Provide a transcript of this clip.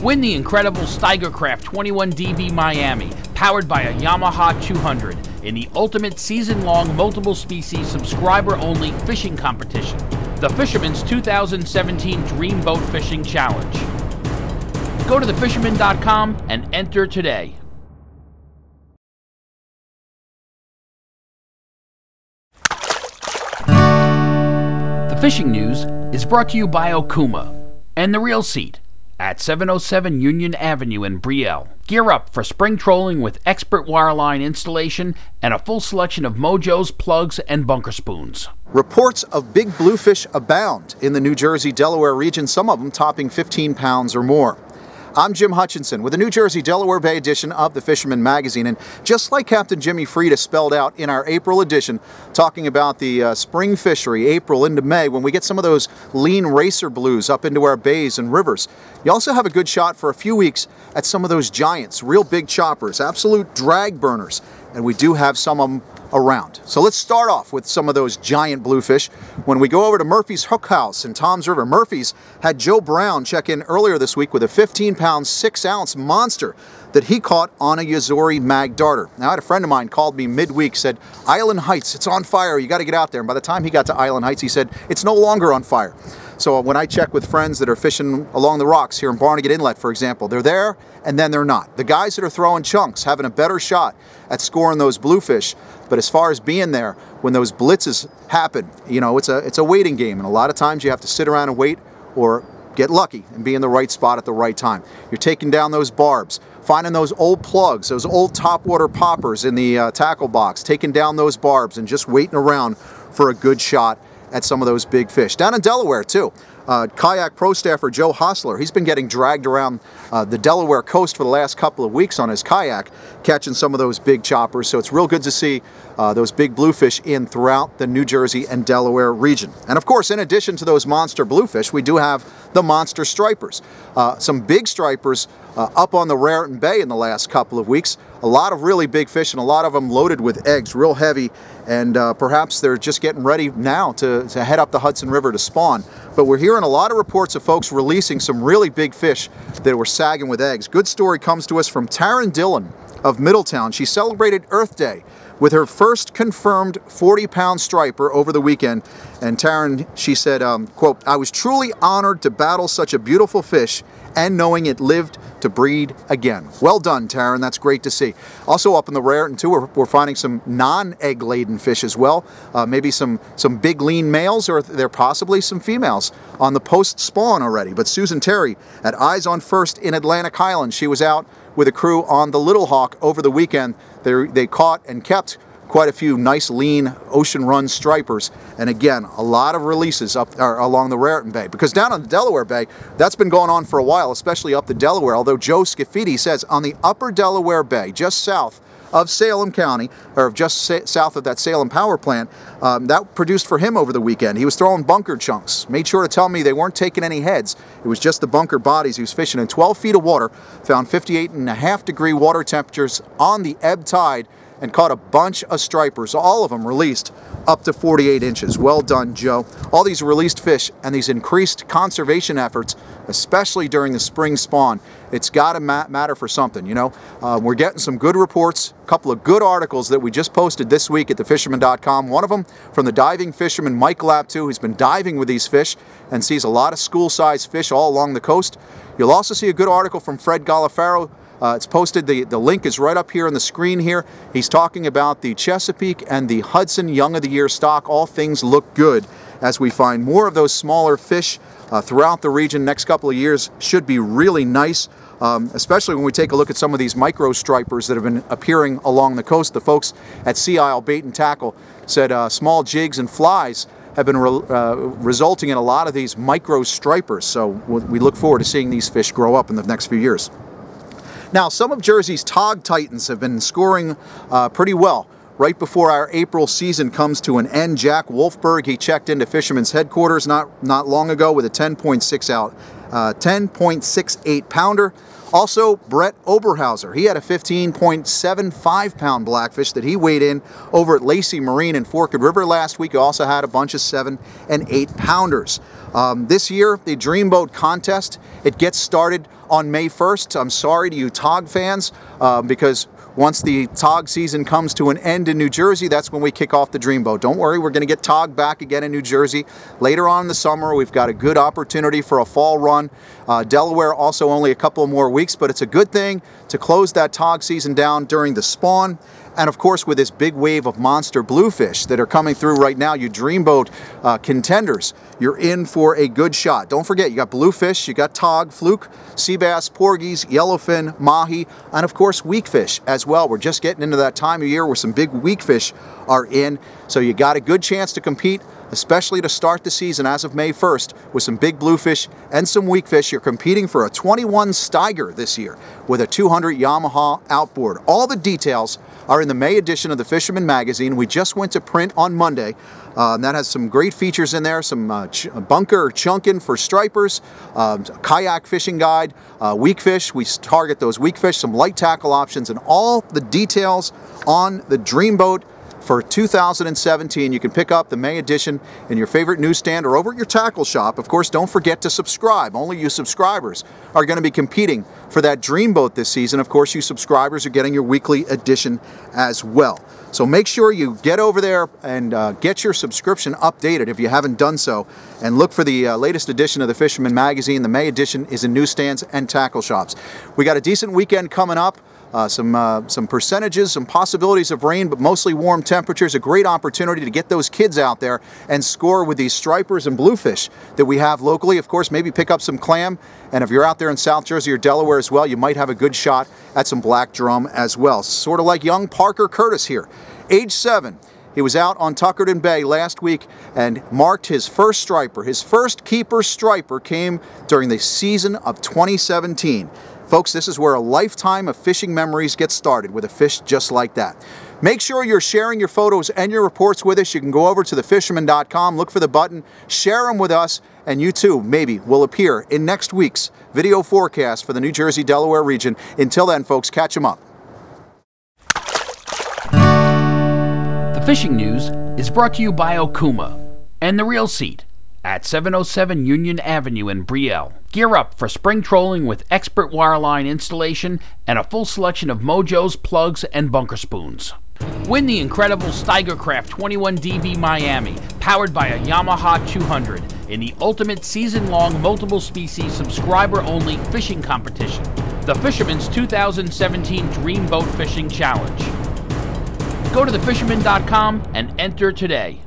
Win the incredible Steigercraft 21DB Miami, powered by a Yamaha 200, in the ultimate season-long multiple-species subscriber-only fishing competition, the Fisherman's 2017 Dream Boat Fishing Challenge. Go to thefisherman.com and enter today. The fishing news is brought to you by Okuma and The Reel Seat at 707 Union Avenue in Brielle. Gear up for spring trolling with expert wireline installation and a full selection of mojos, plugs, and bunker spoons. Reports of big bluefish abound in the New Jersey-Delaware region, some of them topping 15 pounds or more. I'm Jim Hutchinson with the New Jersey-Delaware Bay edition of the Fisherman Magazine, and just like Captain Jimmy Frieda spelled out in our April edition, talking about the spring fishery, April into May, when we get some of those lean racer blues up into our bays and rivers. You also have a good shot for a few weeks at some of those giants, real big choppers, absolute drag burners, and we do have some of them around. So let's start off with some of those giant bluefish. When we go over to Murphy's Hook House in Toms River, Murphy's had Joe Brown check in earlier this week with a 15-pound, 6-ounce monster that he caught on a Yazori mag darter. Now, I had a friend of mine called me midweek, said, Island Heights, it's on fire, you got to get out there. And by the time he got to Island Heights, he said, it's no longer on fire. So when I check with friends that are fishing along the rocks here in Barnegat Inlet, for example, they're there and then they're not. The guys that are throwing chunks having a better shot at scoring those bluefish. But as far as being there, when those blitzes happen, you know, it's a waiting game. And a lot of times you have to sit around and wait or get lucky and be in the right spot at the right time. You're taking down those barbs, finding those old plugs, those old topwater poppers in the tackle box, taking down those barbs and just waiting around for a good shot at some of those big fish. Down in Delaware, too. Kayak Pro staffer Joe Hostler, he's been getting dragged around the Delaware coast for the last couple of weeks on his kayak, catching some of those big choppers. So it's real good to see those big bluefish in throughout the New Jersey and Delaware region. And of course, in addition to those monster bluefish, we do have the monster stripers. Some big stripers up on the Raritan Bay in the last couple of weeks. A lot of really big fish, and a lot of them loaded with eggs, real heavy, and perhaps they're just getting ready now to head up the Hudson River to spawn. But we're hearing a lot of reports of folks releasing some really big fish that were sagging with eggs. Good story comes to us from Taran Dylan of Middletown. She celebrated Earth Day with her first confirmed 40-pound striper over the weekend. And Taran, she said, quote, I was truly honored to battle such a beautiful fish and knowing it lived to breed again. Well done, Taran. That's great to see. Also up in the Raritan, too, we're finding some non-egg laden fish as well. Maybe some big lean males, or there possibly some females on the post-spawn already. But Susan Terry at Eyes on First in Atlantic Highlands, she was out with a crew on the Little Hawk over the weekend. They caught and kept quite a few nice lean ocean run stripers, and again, a lot of releases up along the Raritan Bay, because down on the Delaware Bay, that's been going on for a while, especially up the Delaware, although Joe Scaffidi says on the upper Delaware Bay, just south of Salem County, or just south of that Salem power plant, that produced for him over the weekend. He was throwing bunker chunks, made sure to tell me they weren't taking any heads, it was just the bunker bodies. He was fishing in 12 feet of water, found 58.5-degree water temperatures on the ebb tide, and caught a bunch of stripers, all of them released up to 48 inches. Well done, Joe. All these released fish and these increased conservation efforts, especially during the spring spawn, it's got to matter for something, you know. We're getting some good reports, a couple of good articles that we just posted this week at thefisherman.com. One of them from the diving fisherman Mike Laptu, who's been diving with these fish and sees a lot of school-sized fish all along the coast. You'll also see a good article from Fred Galafaro. It's posted, the link is right up here on the screen here. He's talking about the Chesapeake and the Hudson Young of the Year stock. All things look good as we find more of those smaller fish throughout the region. Next couple of years should be really nice, especially when we take a look at some of these micro stripers that have been appearing along the coast. The folks at Sea Isle Bait and Tackle said small jigs and flies have been resulting in a lot of these micro stripers. So we look forward to seeing these fish grow up in the next few years. Now, some of Jersey's Tod Titans have been scoring pretty well. Right before our April season comes to an end, Jack Wolfberg, he checked into Fisherman's headquarters not long ago with a 10.68 pounder. Also, Brett Oberhauser, he had a 15.75-pound blackfish that he weighed in over at Lacey Marine in Forked River last week. He also had a bunch of 7- and 8-pounders. This year, the Dreamboat Contest, it gets started on May 1st. I'm sorry to you tog fans, because once the tog season comes to an end in New Jersey, that's when we kick off the Dreamboat. Don't worry, we're going to get tog back again in New Jersey. Later on in the summer, we've got a good opportunity for a fall run. Delaware also only a couple more weeks, but it's a good thing to close that tog season down during the spawn. And of course, with this big wave of monster bluefish that are coming through right now, you Dreamboat contenders, you're in for a good shot. Don't forget, you got bluefish, you got tog, fluke, sea bass, porgies, yellowfin, mahi, and of course, weakfish as well. We're just getting into that time of year where some big weakfish are in, so you got a good chance to compete, especially to start the season as of May 1st with some big bluefish and some weakfish. You're competing for a 21 Steiger this year with a 200 Yamaha outboard. All the details are in the May edition of the Fisherman Magazine. We just went to print on Monday. That has some great features in there, some bunker chunking for stripers, kayak fishing guide, weakfish. We target those weakfish, some light tackle options, and all the details on the Dreamboat for 2017. You can pick up the May edition in your favorite newsstand or over at your tackle shop. Of course, don't forget to subscribe. Only you subscribers are going to be competing for that Dreamboat this season. Of course, you subscribers are getting your weekly edition as well. So make sure you get over there and get your subscription updated if you haven't done so, and look for the latest edition of the Fisherman Magazine. The May edition is in newsstands and tackle shops. We got a decent weekend coming up. Some percentages, some possibilities of rain, but mostly warm temperatures. A great opportunity to get those kids out there and score with these stripers and bluefish that we have locally. Of course, maybe pick up some clam, and if you're out there in South Jersey or Delaware as well, you might have a good shot at some black drum as well. Sort of like young Parker Curtis here, age 7. He was out on Tuckerton Bay last week and marked his first striper. His first keeper striper came during the season of 2017. Folks, this is where a lifetime of fishing memories get started, with a fish just like that. Make sure you're sharing your photos and your reports with us. You can go over to thefisherman.com, look for the button, share them with us, and you too, maybe, will appear in next week's video forecast for the New Jersey-Delaware region. Until then, folks, catch them up. The fishing news is brought to you by Okuma and The Real Seat at 707 Union Avenue in Brielle. Gear up for spring trolling with expert wireline installation and a full selection of mojos, plugs, and bunker spoons. Win the incredible Steigercraft 21 DB Miami, powered by a Yamaha 200, in the ultimate season-long multiple species subscriber-only fishing competition, the Fisherman's 2017 Dreamboat Fishing Challenge. Go to thefisherman.com and enter today.